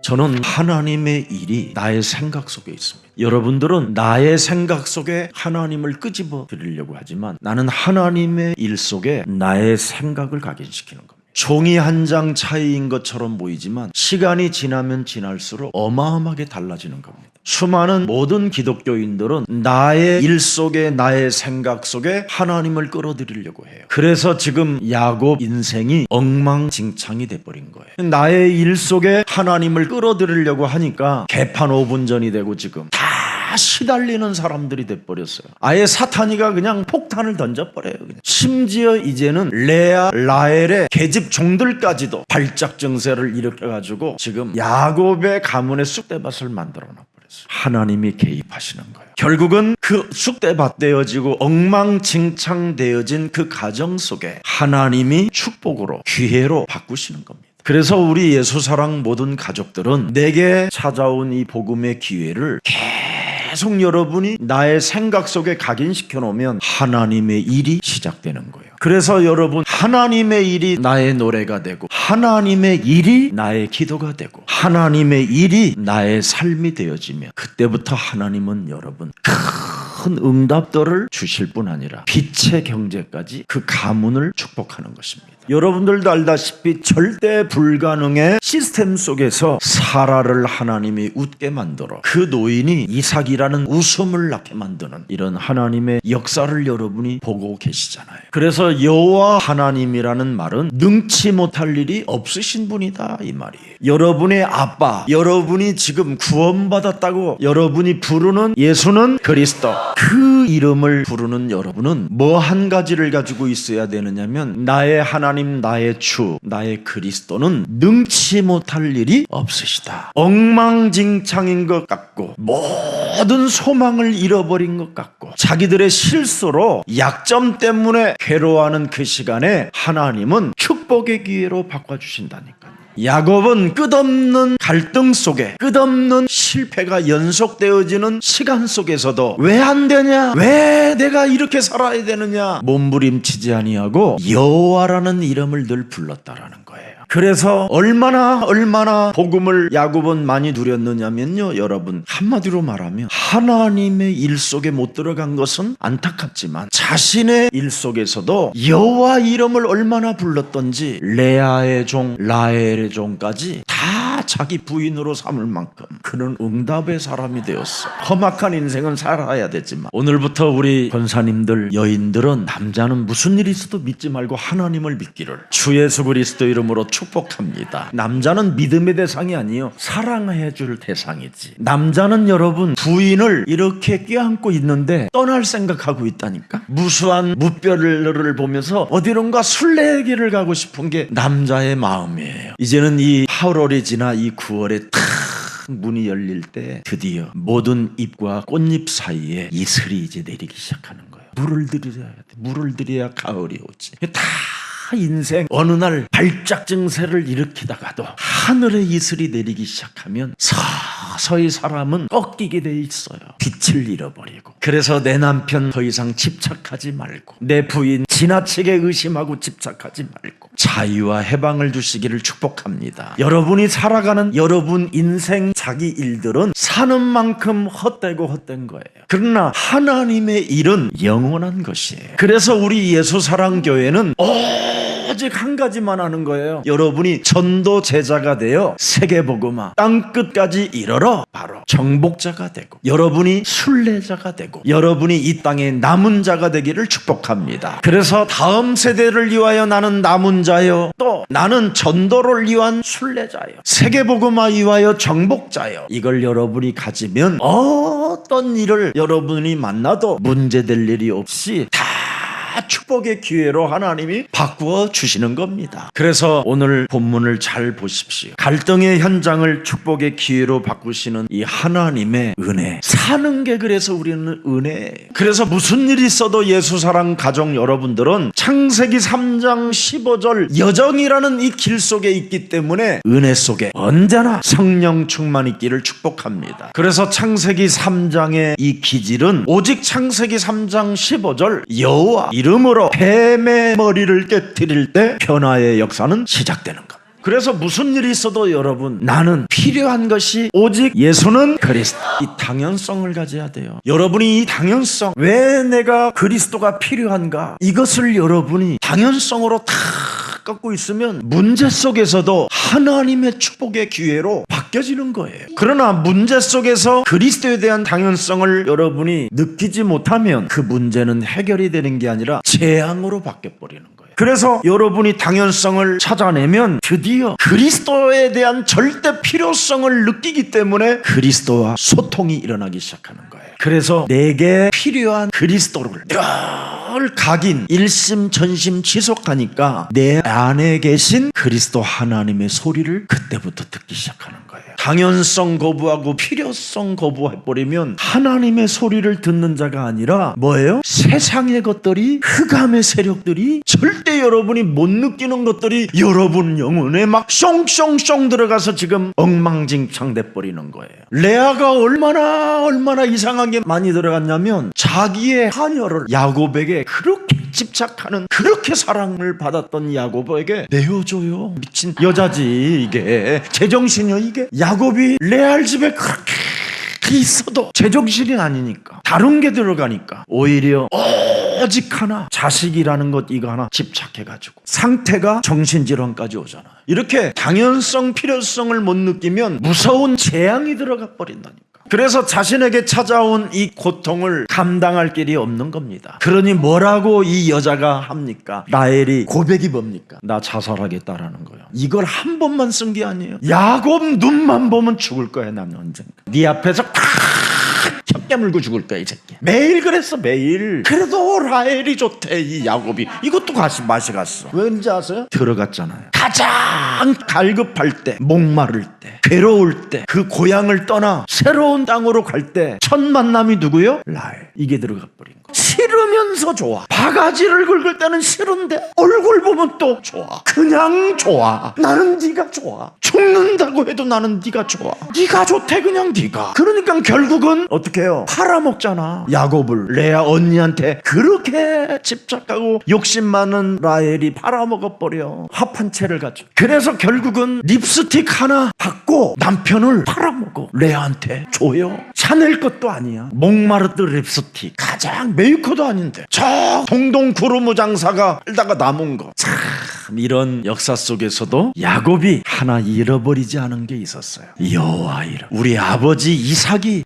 저는 하나님의 일이 나의 생각 속에 있습니다. 여러분들은 나의 생각 속에 하나님을 끄집어 드리려고 하지만 나는 하나님의 일 속에 나의 생각을 각인시키는 겁니다. 종이 한 장 차이인 것처럼 보이지만 시간이 지나면 지날수록 어마어마하게 달라지는 겁니다. 수많은 모든 기독교인들은 나의 일 속에 나의 생각 속에 하나님을 끌어들이려고 해요. 그래서 지금 야곱 인생이 엉망진창이 돼버린 거예요. 나의 일 속에 하나님을 끌어들이려고 하니까 개판 5분 전이 되고 지금 다 시달리는 사람들이 돼버렸어요. 아예 사탄이가 그냥 폭탄을 던져버려요. 그냥. 심지어 이제는 레아, 라헬의 계집 종들까지도 발작 증세를 일으켜가지고 지금 야곱의 가문의 쑥대밭을 만들어놨어요. 하나님이 개입하시는 거예요. 결국은 그 쑥대밭되어지고 엉망진창되어진 그 가정 속에 하나님이 축복으로 기회로 바꾸시는 겁니다. 그래서 우리 예수사랑 모든 가족들은 내게 찾아온 이 복음의 기회를 계속 여러분이 나의 생각 속에 각인시켜 놓으면 하나님의 일이 시작되는 거예요. 그래서 여러분, 하나님의 일이 나의 노래가 되고 하나님의 일이 나의 기도가 되고 하나님의 일이 나의 삶이 되어지면 그때부터 하나님은 여러분 큰 응답들을 주실 뿐 아니라 빛의 경제까지 그 가문을 축복하는 것입니다. 여러분들도 알다시피 절대 불가능의 시스템 속에서 사라를 하나님이 웃게 만들어 그 노인이 이삭이라는 웃음을 낳게 만드는 이런 하나님의 역사를 여러분이 보고 계시잖아요. 그래서 여호와 하나님이라는 말은 능치 못할 일이 없으신 분이다 이 말이에요. 여러분의 아빠, 여러분이 지금 구원받았다고 여러분이 부르는 예수는 그리스도, 그 이름을 부르는 여러분은 뭐 한 가지를 가지고 있어야 되느냐면 나의 하나님, 나의 주, 나의 그리스도는 능치 못할 일이 없으시다. 엉망진창인 것 같고 모든 소망을 잃어버린 것 같고 자기들의 실수로 약점 때문에 괴로워하는 그 시간에 하나님은 축복의 기회로 바꿔주신다니까요. 야곱은 끝없는 갈등 속에 끝없는 실패가 연속되어지는 시간 속에서도 왜 안 되냐, 왜 내가 이렇게 살아야 되느냐 몸부림치지 아니하고 여호와라는 이름을 늘 불렀다라는 거예요. 그래서 얼마나 복음을 야곱은 많이 누렸느냐면요, 여러분, 한마디로 말하면 하나님의 일 속에 못 들어간 것은 안타깝지만 자신의 일 속에서도 여호와 이름을 얼마나 불렀던지 레아의 종, 라헬의 종까지 다 자기 부인으로 삼을 만큼 그는 응답의 사람이 되었어. 험악한 인생은 살아야 되지만 오늘부터 우리 권사님들, 여인들은 남자는 무슨 일이 있어도 믿지 말고 하나님을 믿기를 주 예수 그리스도 이름으로 축복합니다. 남자는 믿음의 대상이 아니요 사랑해 줄 대상이지. 남자는 여러분 부인을 이렇게 껴안고 있는데 떠날 생각하고 있다니까. 무수한 무뼈를 보면서 어디론가 순례길을 가고 싶은 게 남자의 마음이에요. 이제는 이 8월이 지나 이 9월에 탁 문이 열릴 때 드디어 모든 잎과 꽃잎 사이에 이슬이 이제 내리기 시작하는 거예요. 물을 들여야 돼. 물을 들여야 가을이 오지. 다 인생 어느 날 발작 증세를 일으키다가도 하늘에 이슬이 내리기 시작하면 서서히 사람은 꺾이게 돼 있어요. 빛을 잃어버리고. 그래서 내 남편 더 이상 집착하지 말고, 내 부인 지나치게 의심하고 집착하지 말고 자유와 해방을 주시기를 축복합니다. 여러분이 살아가는 여러분 인생 자기 일들은 사는 만큼 헛되고 헛된 거예요. 그러나 하나님의 일은 영원한 것이에요. 그래서 우리 예수사랑교회는 오직 한 가지만 하는 거예요. 여러분이 전도 제자가 되어 세계복음화 땅끝까지 이르러 바로 정복자가 되고 여러분이 순례자가 되고 여러분이 이 땅에 남은 자가 되기를 축복합니다. 그래서 다음 세대를 위하여 나는 남은 자요, 또 나는 전도를 위한 순례자요, 세계복음화 위하여 정복자요, 이걸 여러분이 가지면 어떤 일을 여러분이 만나도 문제될 일이 없이 다 축복의 기회로 하나님이 바꾸어 주시는 겁니다. 그래서 오늘 본문을 잘 보십시오. 갈등의 현장을 축복의 기회로 바꾸시는 이 하나님의 은혜, 사는 게 그래서 우리는 은혜. 그래서 무슨 일이 있어도 예수사랑 가족 여러분들은 창세기 3장 15절 여정이라는 이 길 속에 있기 때문에 은혜 속에 언제나 성령 충만 있기를 축복합니다. 그래서 창세기 3장의 이 기질은 오직 창세기 3장 15절 여호와 이름으로 뱀의 머리를 깨뜨릴 때 변화의 역사는 시작되는 겁니다. 그래서 무슨 일이 있어도 여러분, 나는 필요한 것이 오직 예수는 그리스도. 이 당연성을 가져야 돼요. 여러분이 이 당연성, 왜 내가 그리스도가 필요한가, 이것을 여러분이 당연성으로 다 갖고 있으면 문제 속에서도 하나님의 축복의 기회로 바뀌어지는 거예요. 그러나 문제 속에서 그리스도에 대한 당연성을 여러분이 느끼지 못하면 그 문제는 해결이 되는 게 아니라 재앙으로 바뀌어버리는 거예요. 그래서 여러분이 당연성을 찾아내면 드디어 그리스도에 대한 절대 필요성을 느끼기 때문에 그리스도와 소통이 일어나기 시작하는 거예요. 그래서 내게 필요한 그리스도를 늘 각인, 일심, 전심 지속하니까 내 안에 계신 그리스도 하나님의 소리를 그때부터 듣기 시작하는 거예요. 당연성 거부하고 필요성 거부해버리면 하나님의 소리를 듣는 자가 아니라 뭐예요? 세상의 것들이, 흑암의 세력들이, 절대 여러분이 못 느끼는 것들이 여러분 영혼에 막 숑숑숑 들어가서 지금 엉망진창 돼버리는 거예요. 레아가 얼마나 이상하게 많이 들어갔냐면 자기의 자녀를 야곱에게 그렇게 집착하는, 그렇게 사랑을 받았던 야곱에게 내어줘요. 미친 여자지 이게. 제정신이요 이게. 야곱이 레알 집에 그렇게 있어도 제정신이 아니니까, 다른 게 들어가니까 오히려 오직 하나, 자식이라는 것 이거 하나 집착해가지고 상태가 정신질환까지 오잖아. 이렇게 당연성, 필요성을 못 느끼면 무서운 재앙이 들어가 버린다니까. 그래서 자신에게 찾아온 이 고통을 감당할 길이 없는 겁니다. 그러니 뭐라고 이 여자가 합니까? 라헬이 고백이 뭡니까? 나 자살하겠다라는 거예요. 이걸 한 번만 쓴 게 아니에요. 야곱 눈만 보면 죽을 거야, 나는 언젠가. 네 앞에서 혀 깨물고 죽을 거야, 이 새끼. 매일 그랬어, 매일. 그래도 라헬이 좋대, 이 야곱이. 이것도 맛이 갔어. 왠지 아세요? 들어갔잖아요. 가장 갈급할 때, 목마를 때, 괴로울 때, 그 고향을 떠나 새로운 땅으로 갈 때 첫 만남이 누구요? 라헬. 이게 들어가 버린 거. 싫으면서 좋아. 바가지를 긁을 때는 싫은데 얼굴 보면 또 좋아. 그냥 좋아. 나는 네가 좋아. 죽는다고 해도 나는 네가 좋아. 네가 좋대, 그냥 네가. 그러니까 결국은 어떻게 해요? 팔아먹잖아. 야곱을 레아 언니한테 그렇게 집착하고 욕심 많은 라헬이 팔아먹어버려. 합한 채를 가지고. 그래서 결국은 립스틱 하나 받고 남편을 팔아먹어. 레아한테 줘요. 샤넬 것도 아니야. 목마르트 립스틱. 가장 메이커도 아닌데 저 동동 구르무 장사가 살다가 남은 거. 참, 이런 역사 속에서도 야곱이 하나 잃어버리지 않은 게 있었어요. 여호와 이름. 우리 아버지 이삭이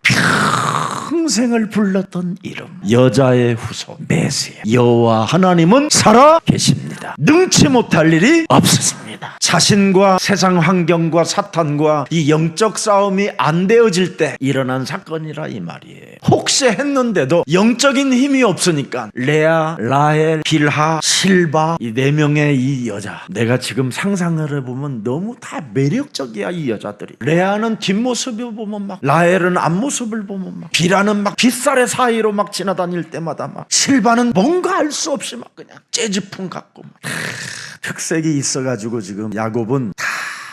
평생을 불렀던 이름. 여자의 후손 메시아. 여호와 하나님은 살아 계십니다. 능치 못할 일이 없으십니다. 자신과 세상 환경과 사탄과 이 영적 싸움이 안 되어질 때 일어난 사건이라 이 말이에요. 혹시 했는데도 영적인 힘이 없으니까 레아, 라헬, 빌하, 실바, 이 네 명의 이 여자, 내가 지금 상상을 해보면 너무 다 매력적이야. 이 여자들이. 레아는 뒷모습을 보면 막, 라헬은 앞모습을 보면 막, 빌하는 막 빗살의 사이로 막 지나다닐 때마다 막, 실바는 뭔가 알 수 없이 막 그냥 재즈풍 같고 막 특색이 있어가지고 지금 야곱은 다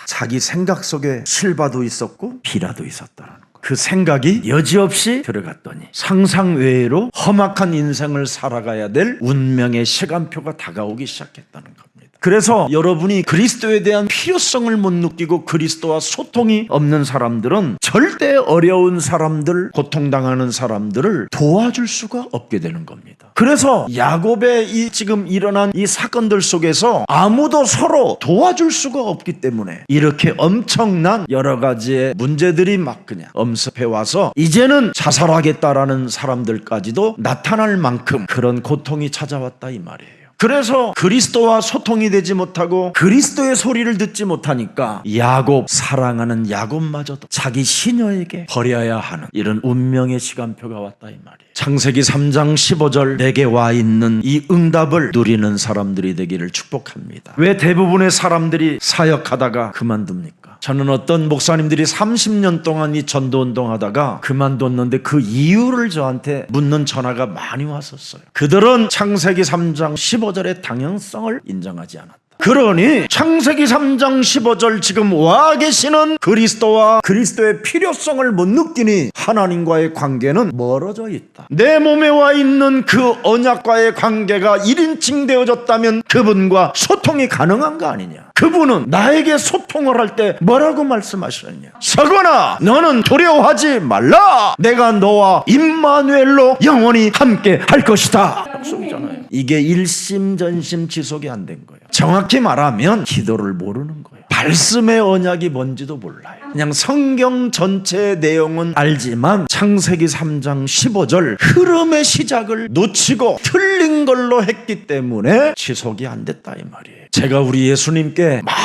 자기 생각 속에 실바도 있었고 빌하도 있었다라는 거예요. 그 생각이 여지없이 들어갔더니 상상 외로 험악한 인생을 살아가야 될 운명의 시간표가 다가오기 시작했다는 겁니다. 그래서 여러분이 그리스도에 대한 필요성을 못 느끼고 그리스도와 소통이 없는 사람들은 절대 어려운 사람들, 고통당하는 사람들을 도와줄 수가 없게 되는 겁니다. 그래서 야곱의 이 지금 일어난 이 사건들 속에서 아무도 서로 도와줄 수가 없기 때문에 이렇게 엄청난 여러 가지의 문제들이 막 그냥 엄습해 와서 이제는 자살하겠다라는 사람들까지도 나타날 만큼 그런 고통이 찾아왔다 이 말이에요. 그래서 그리스도와 소통이 되지 못하고 그리스도의 소리를 듣지 못하니까 야곱, 사랑하는 야곱마저도 자기 시녀에게 버려야 하는 이런 운명의 시간표가 왔다 이 말이에요. 창세기 3장 15절 내게 와 있는 이 응답을 누리는 사람들이 되기를 축복합니다. 왜 대부분의 사람들이 사역하다가 그만둡니까? 저는 어떤 목사님들이 30년 동안 이 전도운동 하다가 그만뒀는데 그 이유를 저한테 묻는 전화가 많이 왔었어요. 그들은 창세기 3장 15절의 당연성을 인정하지 않았다. 그러니 창세기 3장 15절 지금 와 계시는 그리스도와 그리스도의 필요성을 못 느끼니 하나님과의 관계는 멀어져 있다. 내 몸에 와 있는 그 언약과의 관계가 1인칭 되어졌다면 그분과 소통이 가능한 거 아니냐. 그분은 나에게 소통을 할 때 뭐라고 말씀하셨냐. 서건아 너는 두려워하지 말라. 내가 너와 임마누엘로 영원히 함께 할 것이다. 약속이잖아요. 이게 일심전심 지속이 안 된 거예요. 정확히 말하면 기도를 모르는 거예요. 말씀의 언약이 뭔지도 몰라요. 그냥 성경 전체의 내용은 알지만 창세기 3장 15절 흐름의 시작을 놓치고 틀린 걸로 했기 때문에 지속이 안 됐다 이 말이에요. 제가 우리 예수님께 막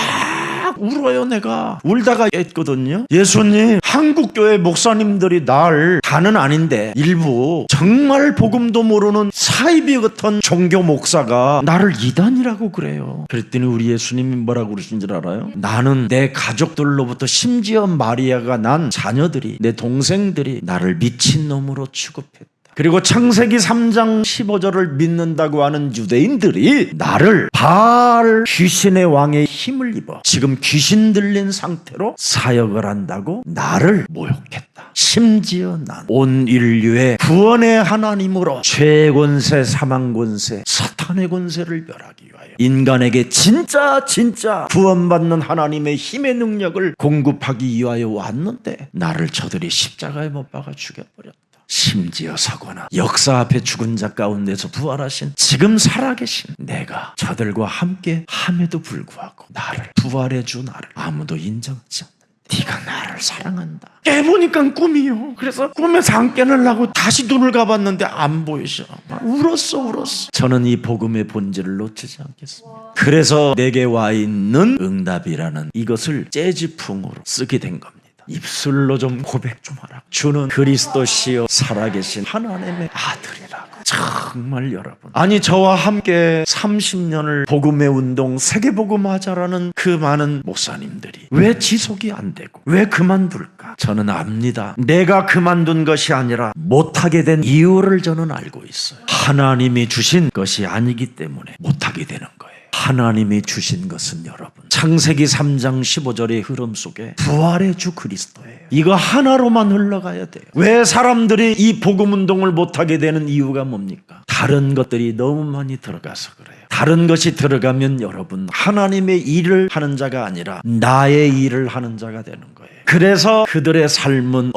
울어요. 내가 울다가 했거든요. 예수님, 한국교회 목사님들이 날 다는 아닌데 일부 정말 복음도 모르는 사이비 같은 종교 목사가 나를 이단이라고 그래요. 그랬더니 우리 예수님이 뭐라고 그러신 줄 알아요? 나는 내 가족들로부터 심지어 마리아가 난 자녀들이 내 동생들이 나를 미친놈으로 취급했다. 그리고 창세기 3장 15절을 믿는다고 하는 유대인들이 나를 바알 귀신의 왕의 힘을 입어 지금 귀신 들린 상태로 사역을 한다고 나를 모욕했다. 심지어 난 온 인류의 구원의 하나님으로 죄의 권세, 사망 권세, 사탄의 권세를 멸하기 위하여 인간에게 진짜 구원받는 하나님의 힘의 능력을 공급하기 위하여 왔는데 나를 저들이 십자가에 못 박아 죽여버렸다. 심지어 서거나 역사 앞에 죽은 자 가운데서 부활하신 지금 살아계신 내가 저들과 함께 함에도 불구하고 나를 부활해 주 나를 아무도 인정하지 않는다. 네가 나를 사랑한다. 깨보니까 꿈이요. 그래서 꿈에서 안 깨느라고 다시 눈을 감았는데 안 보이셔. 울었어. 저는 이 복음의 본질을 놓치지 않겠습니다. 그래서 내게 와 있는 응답이라는 이것을 재즈풍으로 쓰게 된 겁니다. 입술로 좀 고백 좀 하라. 주는 그리스도시요 살아계신 하나님의 아들이라고. 정말 여러분, 아니 저와 함께 30년을 복음의 운동 세계복음하자라는 그 많은 목사님들이 왜 지속이 안 되고 왜 그만둘까? 저는 압니다. 내가 그만둔 것이 아니라 못하게 된 이유를 저는 알고 있어요. 하나님이 주신 것이 아니기 때문에 못하게 되는 거예요. 하나님이 주신 것은 여러분 창세기 3장 15절의 흐름 속에 부활의 주 그리스도예요. 이거 하나로만 흘러가야 돼요. 왜 사람들이 이 복음 운동을 못하게 되는 이유가 뭡니까? 다른 것들이 너무 많이 들어가서 그래요. 다른 것이 들어가면 여러분 하나님의 일을 하는 자가 아니라 나의 일을 하는 자가 되는 거예요. 그래서 그들의 삶은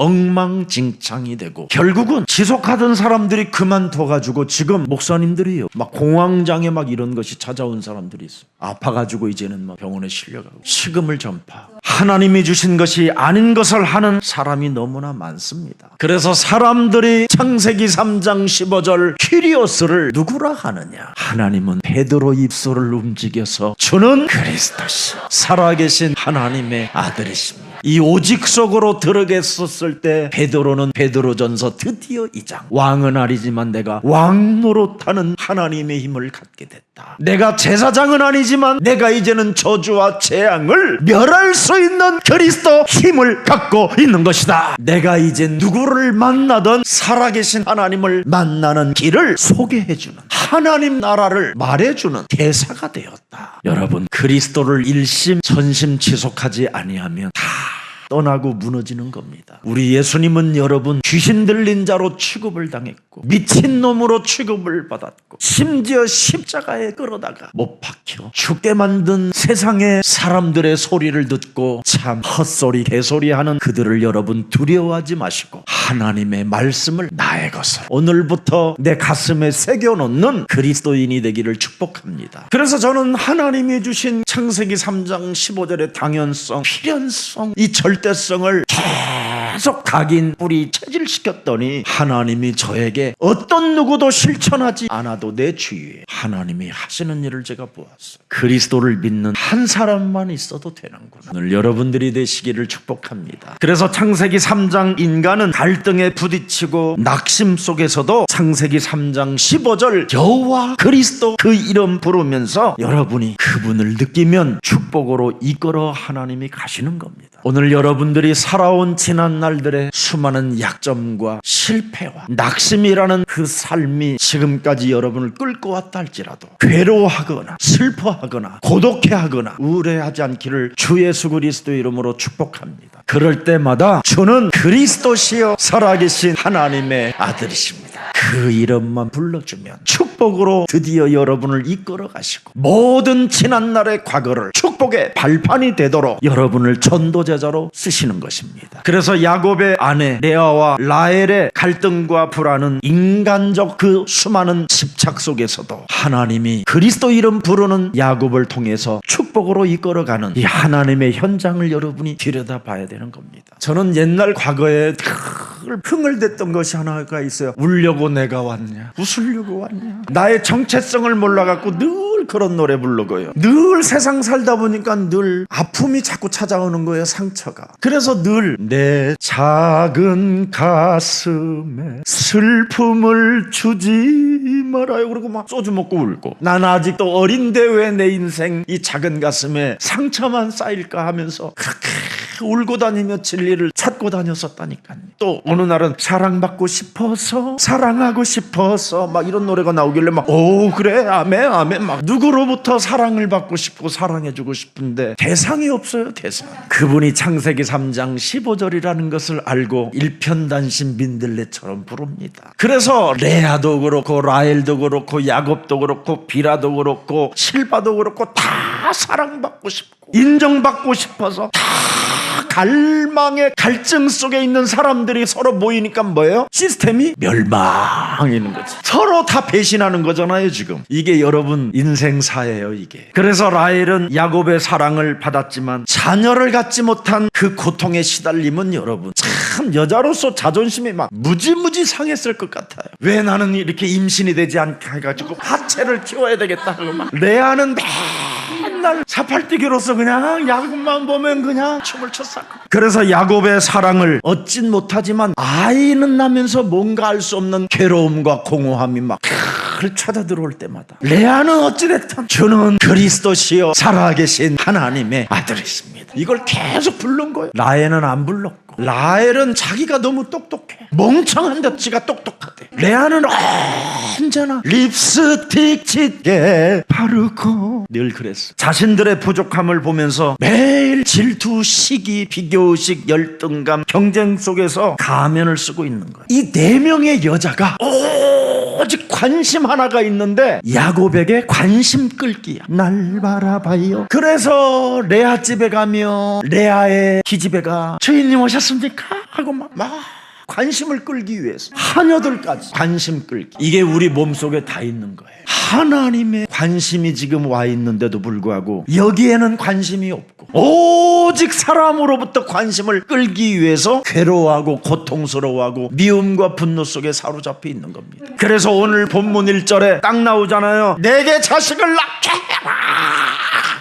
엉망진창이 되고 결국은 지속하던 사람들이 그만둬가지고 지금 목사님들이요 막 공황장애 막 이런 것이 찾아온 사람들이 있어요. 아파가지고 이제는 막 병원에 실려가고 식음을 전파하고 하나님이 주신 것이 아닌 것을 하는 사람이 너무나 많습니다. 그래서 사람들이 창세기 3장 15절 퀴리오스를 누구라 하느냐? 하나님은 베드로 입술을 움직여서 주는 그리스도시 살아계신 하나님의 아들이십니다. 이 오직 속으로 들어갔었을 때 베드로는 베드로전서 드디어 2장 왕은 아니지만 내가 왕 노릇하는 하나님의 힘을 갖게 됐다. 내가 제사장은 아니지만 내가 이제는 저주와 재앙을 멸할 수 있는 그리스도 힘을 갖고 있는 것이다. 내가 이제 누구를 만나든 살아계신 하나님을 만나는 길을 소개해주는 하나님 나라를 말해주는 대사가 되었다. 여러분 그리스도를 일심 전심 지속하지 아니하면 다 떠나고 무너지는 겁니다. 우리 예수님은 여러분 귀신 들린 자로 취급을 당했고 미친놈으로 취급을 받았고 심지어 십자가에 끌어다가 못 박혀 죽게 만든 세상의 사람들의 소리를 듣고 참 헛소리 개소리하는 그들을 여러분 두려워하지 마시고 하나님의 말씀을 나의 것을 오늘부터 내 가슴에 새겨놓는 그리스도인이 되기를 축복합니다. 그래서 저는 하나님이 주신 창세기 3장 15절의 당연성, 필연성, 이 절대성을 계속 각인 뿌리 체질시켰더니 하나님이 저에게 어떤 누구도 실천하지 않아도 내 주위에 하나님이 하시는 일을 제가 보았어요. 그리스도를 믿는 한 사람만 있어도 되는구나. 오늘 여러분들이 되시기를 축복합니다. 그래서 창세기 3장 인간은 갈등에 부딪히고 낙심 속에서도 창세기 3장 15절 여호와 그리스도 그 이름 부르면서 여러분이 그분을 느끼면 축복으로 이끌어 하나님이 가시는 겁니다. 오늘 여러분들이 살아온 지난 날들의 수많은 약점과 실패와 낙심이라는 그 삶이 지금까지 여러분을 끌고 왔다 할지라도 괴로워하거나 슬퍼하거나 고독해하거나 우울해하지 않기를 주 예수 그리스도 이름으로 축복합니다. 그럴 때마다 주는 그리스도시여 살아계신 하나님의 아들이십니다. 그 이름만 불러주면 축복으로 드디어 여러분을 이끌어 가시고 모든 지난날의 과거를 축복의 발판이 되도록 여러분을 전도제자로 쓰시는 것입니다. 그래서 야곱의 아내 레아와 라헬의 갈등과 불안은 인간적 그 수많은 집착 속에서도 하나님이 그리스도 이름 부르는 야곱을 통해서 축복으로 이끌어가는 이 하나님의 현장을 여러분이 들여다봐야 되는 겁니다. 저는 옛날 과거에 흥얼댔던 것이 하나가 있어요. 울려고 내가 왔냐, 웃으려고 왔냐. 나의 정체성을 몰라갖고 늘 그런 노래 부르고요. 늘 세상 살다 보니까 늘 아픔이 자꾸 찾아오는 거예요. 상처가. 그래서 늘 내 작은 가슴에 슬픔을 주지 말아요. 그러고 막 소주 먹고 울고, 난 아직도 어린데 왜 내 인생 이 작은 가슴에 상처만 쌓일까 하면서 그렇게 울고 다니며 진리를 찾고 다녔었다니까요. 또 어느 날은 사랑받고 싶어서, 사랑하고 싶어서 막 이런 노래가 나오길래 막 오 그래 아멘 아멘 막 누구로부터 사랑을 받고 싶고 사랑해주고 싶은데 대상이 없어요. 대상. 그분이 창세기 3장 15절이라는 것을 알고 일편단심 민들레처럼 부릅니다. 그래서 레아도 그렇고 라헬도 그렇고 야곱도 그렇고 비라도 그렇고 실바도 그렇고 다 사랑받고 싶고 인정받고 싶어서 다 갈망의 갈증 속에 있는 사람들이 서로 모이니까 뭐예요? 시스템이 멸망이는 거지. 서로 다 배신하는 거잖아요. 지금 이게 여러분 인생사예요. 이게. 그래서 라헬은 야곱의 사랑을 받았지만 자녀를 갖지 못한 그 고통에 시달림은 여러분 참 여자로서 자존심이 막 무지무지 상했을 것 같아요. 왜 나는 이렇게 임신이 되지 않게 해가지고 하체를 키워야 되겠다 하고 막. 레아는 맨날 사팔뛰기로서 그냥 야곱만 보면 그냥 춤을 췄어. 그래서 야곱의 사랑을 얻진 못하지만 아이는 나면서 뭔가 알 수 없는 괴로움과 공허함이 막 찾아 들어올 때마다 레아는 어찌됐든 주는 그리스도시여 살아계신 하나님의 아들이십니다. 이걸 계속 부른 거예요. 라헬은 안 불렀고, 라헬은 자기가 너무 똑똑해. 멍청한데 지가 똑똑하대. 레아는 언제나 립스틱 짙게 바르고 늘 그랬어. 자신들의 부족함을 보면서 매일 질투, 시기, 비교의식, 열등감, 경쟁 속에서 가면을 쓰고 있는 거예요. 이 4명의 여자가 오직 관심 하나가 있는데 야곱에게 관심 끌기야. 날 바라봐요. 그래서 레아 집에 가며 레아의 기집애 가 주인님 오셨습니까? 하고 막 관심을 끌기 위해서 하녀들까지 관심 끌기. 이게 우리 몸속에 다 있는 거예요. 하나님의 관심이 지금 와 있는데도 불구하고 여기에는 관심이 없고 오직 사람으로부터 관심을 끌기 위해서 괴로워하고 고통스러워하고 미움과 분노 속에 사로잡혀 있는 겁니다. 그래서 오늘 본문 1절에 딱 나오잖아요. 내게 자식을 낳게 해라.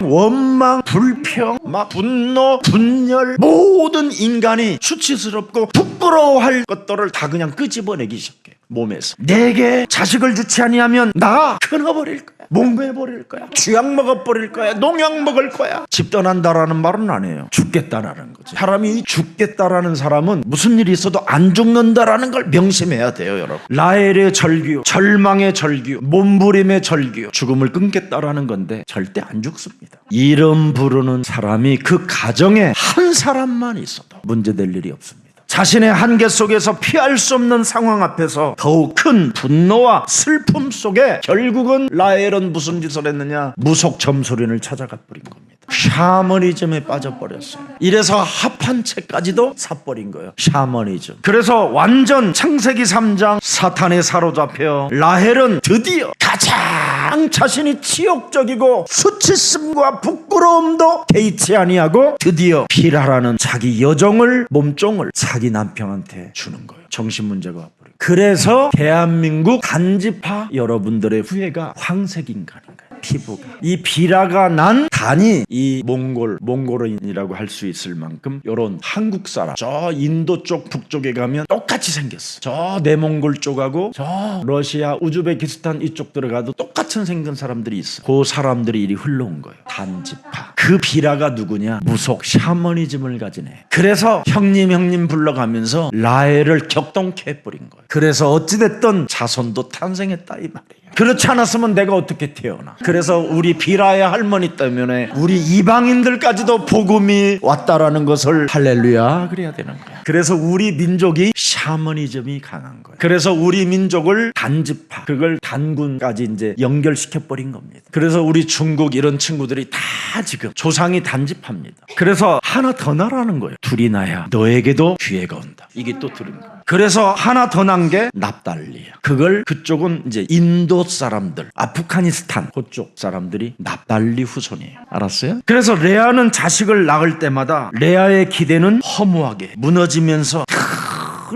원망, 불평, 막 분노, 분열, 모든 인간이 수치스럽고 부끄러워할 것들을 다 그냥 끄집어내기 시작해. 몸에서 내게 자식을 주지 아니하면 나 끊어버릴 거야. 몽매버릴 거야. 쥐약 먹어버릴 거야. 농약 먹을 거야. 집 떠난다라는 말은 안 해요. 죽겠다라는 거지. 사람이 죽겠다라는 사람은 무슨 일이 있어도 안 죽는다라는 걸 명심해야 돼요. 여러분. 라헬의 절규, 절망의 절규, 몸부림의 절규, 죽음을 끊겠다라는 건데 절대 안 죽습니다. 이름 부르는 사람이 그 가정에 한 사람만 있어도 문제될 일이 없습니다. 자신의 한계 속에서 피할 수 없는 상황 앞에서 더욱 큰 분노와 슬픔 속에 결국은 라헬은 무슨 짓을 했느냐? 무속점소린을 찾아가 버린 겁니다. 샤머니즘에 빠져버렸어요. 이래서 합한 채까지도 사버린 거예요. 샤머니즘. 그래서 완전 창세기 3장 사탄에 사로잡혀 라헬은 드디어 가장 자신이 치욕적이고 수치심과 부끄러움도 개의치 아니하고 드디어 비라라는 자기 여종을, 몸종을 자기 남편한테 주는 거예요. 정신문제가 와버려요. 그래서 대한민국 단지파 여러분들의 후예가 황색인간인 거예요. 피부가. 이 비라가 난 단이 이 몽골인이라고 할 수 있을 만큼 요런 한국 사람, 저 인도 쪽 북쪽에 가면 똑같이 생겼어. 저 내몽골 쪽하고 저 러시아, 우즈베키스탄 이쪽 들어가도 똑같은 생긴 사람들이 있어. 그 사람들이 이리 흘러온 거예요. 단지파. 그 그 비라가 누구냐? 무속 샤머니즘을 가진 애. 그래서 형님 불러가면서 라헬을 격동케 해버린 거예요. 그래서 어찌됐든 자손도 탄생했다 이 말이에요. 그렇지 않았으면 내가 어떻게 태어나? 그래서 우리 비라의 할머니 때문에 우리 이방인들까지도 복음이 왔다라는 것을 할렐루야 그래야 되는 거야. 그래서 우리 민족이 샤머니즘이 강한 거예요. 그래서 우리 민족을 단지파, 그걸 단군까지 이제 연결시켜 버린 겁니다. 그래서 우리 중국 이런 친구들이 다 지금 조상이 단지파입니다. 그래서 하나 더 나라는 거예요. 둘이 나야 너에게도 기회가 온다. 이게 또 들은 거예요. 그래서 하나 더 난 게 납달리야. 그걸 그쪽은 이제 인도 사람들, 아프가니스탄 그쪽 사람들이 납달리 후손이에요. 알았어요? 그래서 레아는 자식을 낳을 때마다 레아의 기대는 허무하게 무너지면서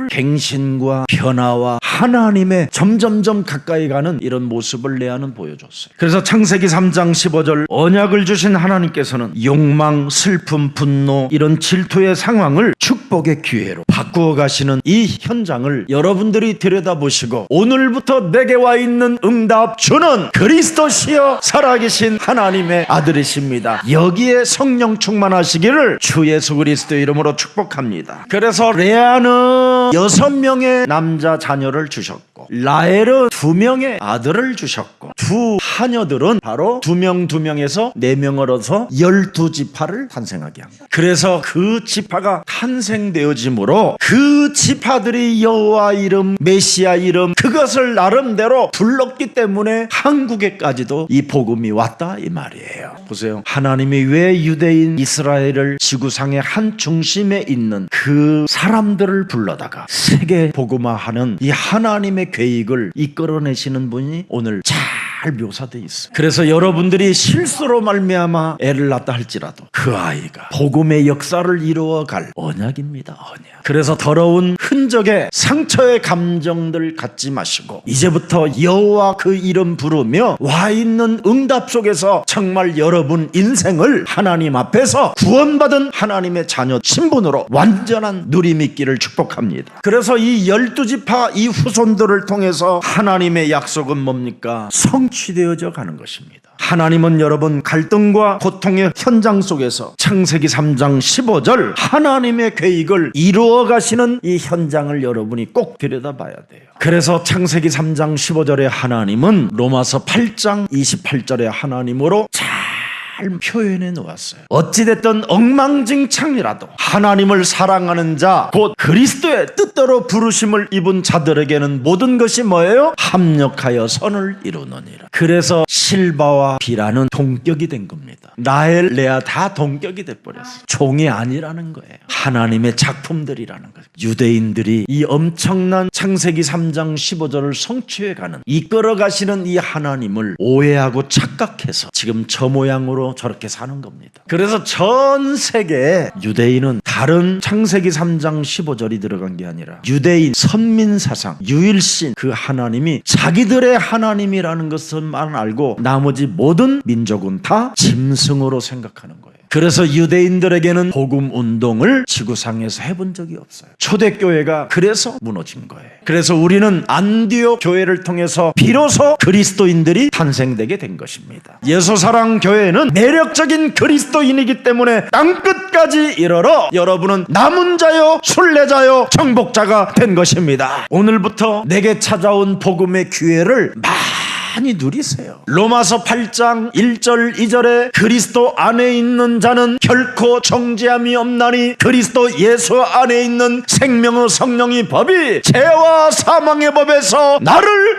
갱신과 변화와 하나님의 점점점 가까이 가는 이런 모습을 레아는 보여줬어요. 그래서 창세기 3장 15절 언약을 주신 하나님께서는 욕망, 슬픔, 분노 이런 질투의 상황을 축복의 기회로 바꾸어 가시는 이 현장을 여러분들이 들여다보시고 오늘부터 내게 와 있는 응답 주는 그리스도시여 살아계신 하나님의 아들이십니다. 여기에 성령 충만하시기를 주 예수 그리스도 이름으로 축복합니다. 그래서 레아는 6명의 남자 자녀를 주셨고 라헬은 2명의 아들을 주셨고 두 하녀들은 바로 2명에서 4명을 얻어서 12지파를 탄생하게 합니다. 그래서 그 지파가 탄생되어지므로 그 지파들이 여호와 이름, 메시아 이름 그것을 나름대로 불렀기 때문에 한국에까지도 이 복음이 왔다 이 말이에요. 보세요. 하나님이 왜 유대인 이스라엘을 지구상의 한 중심에 있는 그 사람들을 불러다가 세계 복음화하는 이 하나님의 계획을 이끌어내시는 분이 오늘 잘 묘사되어 있어요. 그래서 여러분들이 실수로 말미암아 애를 낳다 할지라도 그 아이가 복음의 역사를 이루어갈 언약입니다. 언약. 그래서 더러운 흔적에 상처의 감정들 갖지 마시고 이제부터 여호와 그 이름 부르며 와 있는 응답 속에서 정말 여러분 인생을 하나님 앞에서 구원받은 하나님의 자녀 신분으로 완전한 누림 있기를 축복합니다. 그래서 이 12지파 이 후손들을 통해서 하나님의 약속은 뭡니까? 성취되어져 가는 것입니다. 하나님은 여러분 갈등과 고통의 현장 속에서 창세기 3장 15절 하나님의 계획을 이루어 가시는 이 현장을 여러분이 꼭 들여다봐야 돼요. 그래서 창세기 3장 15절의 하나님은 로마서 8장 28절의 하나님으로 잘 표현해 놓았어요. 어찌됐든 엉망진창이라도 하나님을 사랑하는 자 곧 그리스도의 뜻대로 부르심을 입은 자들에게는 모든 것이 뭐예요? 합력하여 선을 이루느니라. 그래서 실바와 비라는 동격이 된 겁니다. 라헬, 레아 다 동격이 돼버렸어요. 종이 아니라는 거예요. 하나님의 작품들이라는 거예요. 유대인들이 이 엄청난 창세기 3장 15절을 성취해가는 이끌어 가시는 이 하나님을 오해하고 착각해서 지금 저 모양으로 저렇게 사는 겁니다. 그래서 전 세계에 유대인은 다른 창세기 3장 15절이 들어간 게 아니라 유대인 선민사상 유일신 그 하나님이 자기들의 하나님이라는 것만 알고 나머지 모든 민족은 다 짐승으로 생각하는 거예요. 그래서 유대인들에게는 복음 운동을 지구상에서 해본 적이 없어요. 초대교회가 그래서 무너진 거예요. 그래서 우리는 안디옥 교회를 통해서 비로소 그리스도인들이 탄생되게 된 것입니다. 예수사랑 교회는 매력적인 그리스도인이기 때문에 땅끝까지 이르러 여러분은 남은 자요 순례자요 정복자가 된 것입니다. 오늘부터 내게 찾아온 복음의 기회를 많이 누리세요. 로마서 8장 1절 2절에 그리스도 안에 있는 자는 결코 정죄함이 없나니 그리스도 예수 안에 있는 생명의 성령의 법이 죄와 사망의 법에서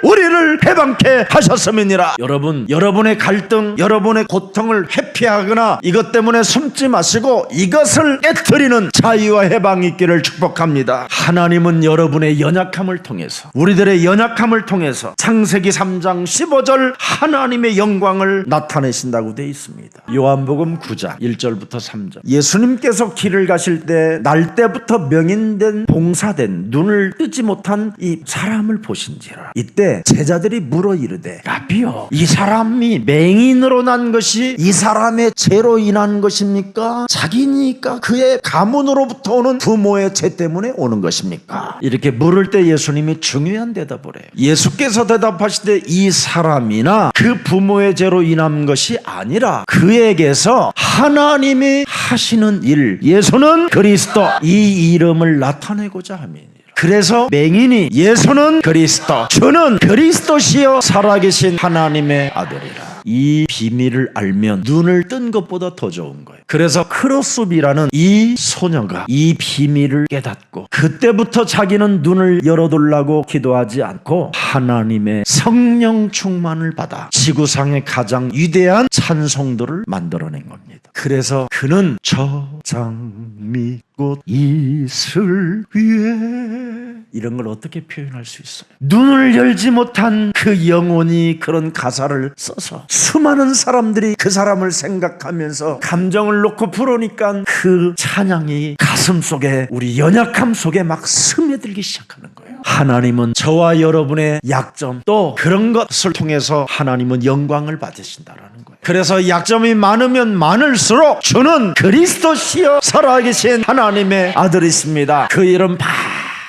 우리를 해방케 하셨음이니라. 여러분, 여러분의 갈등, 여러분의 고통을 회피하거나 이것 때문에 숨지 마시고 이것을 깨트리는 자유와 해방이 있기를 축복합니다. 하나님은 여러분의 연약함을 통해서 우리들의 연약함을 통해서 창세기 3장 15절 하나님의 영광을 나타내신다고 되어 있습니다. 요한복음 9장 1절부터 3절 예수님께서 길을 가실 때 날 때부터 명인된 봉사된 눈을 뜨지 못한 이 사람을 보신지라. 이때 제자들이 물어 이르되 라비요 이 사람이 맹인으로 난 것이 이 사람의 죄로 인한 것입니까? 자기니까 그의 가문으로부터 오는 부모의 죄 때문에 오는 것입니까? 이렇게 물을 때 예수님이 중요한 대답을 해요. 예수께서 대답하시되 이 사람이나 그 부모의 죄로 인한 것이 아니라 그에게서 하나님이 하시는 일, 예수는 그리스도, 이 이름을 나타내고자 함이니라. 그래서 맹인이 예수는 그리스도, 주는 그리스도시요 살아계신 하나님의 아들이라. 이 비밀을 알면 눈을 뜬 것보다 더 좋은 거예요. 그래서 크로스비라는 이 소녀가 이 비밀을 깨닫고 그때부터 자기는 눈을 열어달라고 기도하지 않고 하나님의 성령 충만을 받아 지구상의 가장 위대한 찬송들을 만들어낸 겁니다. 그래서 그는 저 장미꽃 이슬 위에, 이런 걸 어떻게 표현할 수 있어요? 눈을 열지 못한 그 영혼이 그런 가사를 써서 수많은 사람들이 그 사람을 생각하면서 감정을 놓고 부르니까 그 찬양이 가슴 속에, 우리 연약함 속에 막 스며들기 시작하는 거예요. 하나님은 저와 여러분의 약점, 또 그런 것을 통해서 하나님은 영광을 받으신다라는 거예요. 그래서 약점이 많으면 많을수록 주는 그리스도시여 살아계신 하나님의 아들이십니다. 그 이름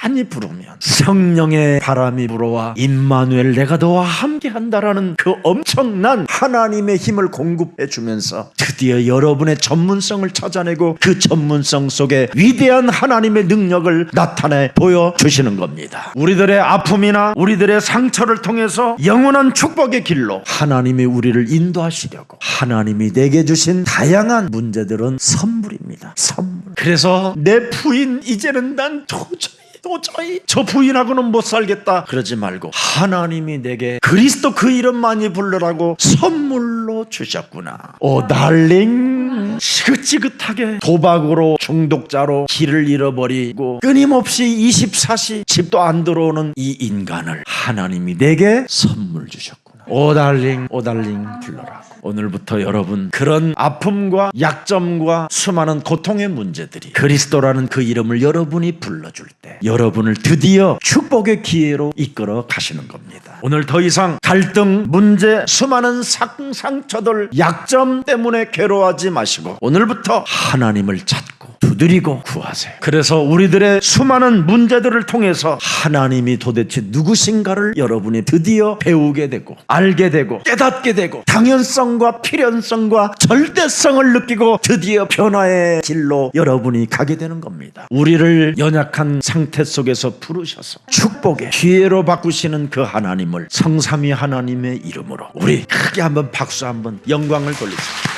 많이 부르면 성령의 바람이 불어와 임마누엘 내가 너와 함께한다라는 그 엄청난 하나님의 힘을 공급해 주면서 드디어 여러분의 전문성을 찾아내고 그 전문성 속에 위대한 하나님의 능력을 나타내 보여주시는 겁니다. 우리들의 아픔이나 우리들의 상처를 통해서 영원한 축복의 길로 하나님이 우리를 인도하시려고 하나님이 내게 주신 다양한 문제들은 선물입니다. 선물. 그래서 내 부인 이제는 난 도저히 저 부인하고는 못 살겠다 그러지 말고 하나님이 내게 그리스도 그 이름만이 부르라고 선물로 주셨구나. 오 달링, 지긋지긋하게 도박으로 중독자로 길을 잃어버리고 끊임없이 24시 집도 안 들어오는 이 인간을 하나님이 내게 선물 주셨구나. 오 달링 불러라고. 오늘부터 여러분 그런 아픔과 약점과 수많은 고통의 문제들이 그리스도라는 그 이름을 여러분이 불러줄 때 여러분을 드디어 축복의 기회로 이끌어 가시는 겁니다. 오늘 더 이상 갈등, 문제, 수많은 상처들, 약점 때문에 괴로워하지 마시고 오늘부터 하나님을 찾고 두드리고 구하세요. 그래서 우리들의 수많은 문제들을 통해서 하나님이 도대체 누구신가를 여러분이 드디어 배우게 되고 알게 되고 깨닫게 되고 당연성과 필연성과 절대성을 느끼고 드디어 변화의 길로 여러분이 가게 되는 겁니다. 우리를 연약한 상태 속에서 부르셔서 축복의 기회로 바꾸시는 그 하나님을 성삼위 하나님의 이름으로 우리 크게 한번 박수 한번 영광을 돌리십시오.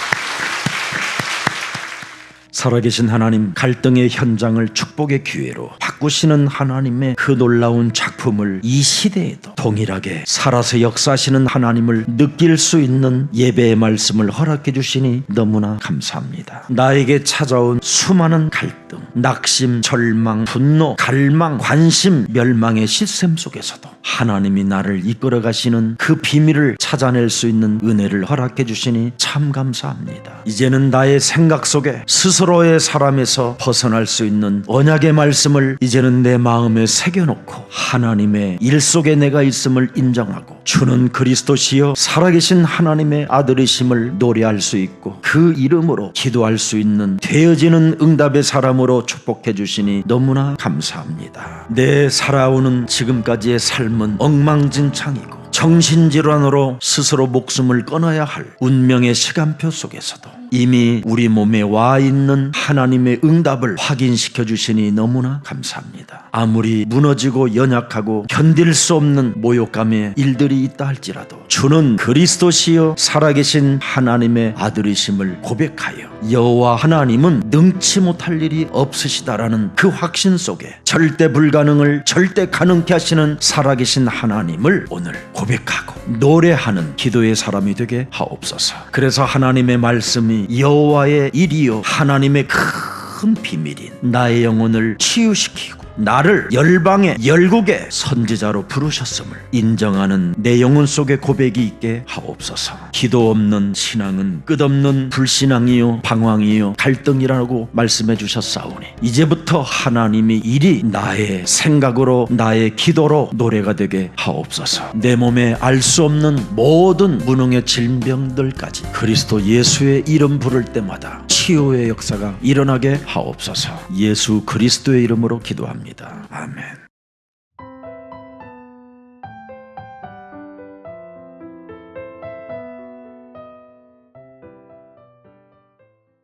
살아계신 하나님, 갈등의 현장을 축복의 기회로 바꾸시는 하나님의 그 놀라운 작품을 이 시대에도 동일하게 살아서 역사하시는 하나님을 느낄 수 있는 예배의 말씀을 허락해 주시니 너무나 감사합니다. 나에게 찾아온 수많은 갈등, 낙심, 절망, 분노, 갈망, 관심, 멸망의 시스템 속에서도 하나님이 나를 이끌어 가시는 그 비밀을 찾아낼 수 있는 은혜를 허락해 주시니 참 감사합니다. 이제는 나의 생각 속에 스스로의 사람에서 벗어날 수 있는 언약의 말씀을 이제는 내 마음에 새겨놓고 하나님의 일 속에 내가 있음을 인정하고 주는 그리스도시여 살아계신 하나님의 아들이심을 노래할 수 있고 그 이름으로 기도할 수 있는 되어지는 응답의 사람으로 축복해 주시니 너무나 감사합니다. 내 살아오는 지금까지의 삶은 엉망진창이고 정신질환으로 스스로 목숨을 끊어야 할 운명의 시간표 속에서도 이미 우리 몸에 와 있는 하나님의 응답을 확인시켜 주시니 너무나 감사합니다. 아무리 무너지고 연약하고 견딜 수 없는 모욕감의 일들이 있다 할지라도 주는 그리스도시여 살아계신 하나님의 아들이심을 고백하여 여호와 하나님은 능치 못할 일이 없으시다라는 그 확신 속에 절대 불가능을 절대 가능케 하시는 살아계신 하나님을 오늘 고백하고 노래하는 기도의 사람이 되게 하옵소서. 그래서 하나님의 말씀이 여호와의 일이요 하나님의 큰 비밀인 나의 영혼을 치유시키고 나를 열방의 열국의 선지자로 부르셨음을 인정하는 내 영혼 속에 고백이 있게 하옵소서. 기도 없는 신앙은 끝없는 불신앙이요 방황이요 갈등이라고 말씀해 주셨사오니 이제부터 하나님이 일이 나의 생각으로 나의 기도로 노래가 되게 하옵소서. 내 몸에 알 수 없는 모든 무능의 질병들까지 그리스도 예수의 이름 부를 때마다 치유의 역사가 일어나게 하옵소서. 예수 그리스도의 이름으로 기도합니다. 아멘.